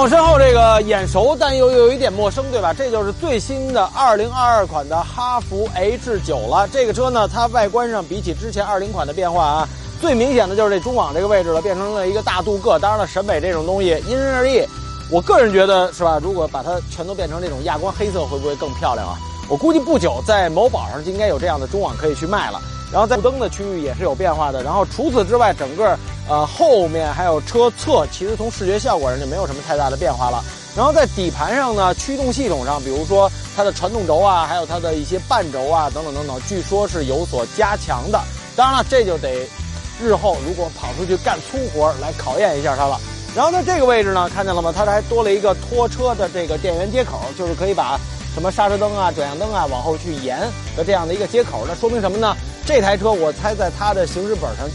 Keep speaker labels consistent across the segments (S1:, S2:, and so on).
S1: 我身后这个眼熟，但又有一点陌生，对吧？这就是最新的2022款的哈弗 H9了。这个车呢，它外观上比起之前20款的变化啊，最明显的就是这中网这个位置了，变成了一个大镀铬。当然了，审美这种东西因人而异。我个人觉得是吧？如果把它全都变成这种亚光黑色，会不会更漂亮啊？我估计不久在某宝上应该有这样的中网可以去卖了。然后在路灯的区域也是有变化的。然后除此之外，整个后面还有车侧，其实从视觉效果上就没有什么太大的变化了。然后在底盘上呢，驱动系统上，比如说它的传动轴啊，还有它的一些半轴啊，等等等等，据说是有所加强的。当然了，这就得日后如果跑出去干粗活来考验一下它了。然后在这个位置呢，看见了吗？它还多了一个拖车的这个电源接口，就是可以把什么刹车灯啊、转向灯啊往后去延的这样的一个接口。那说明什么呢？这台车我猜在它的行驶本上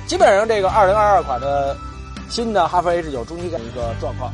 S1: 基本上这个2022款的新的哈弗 H9 中期的一个状况。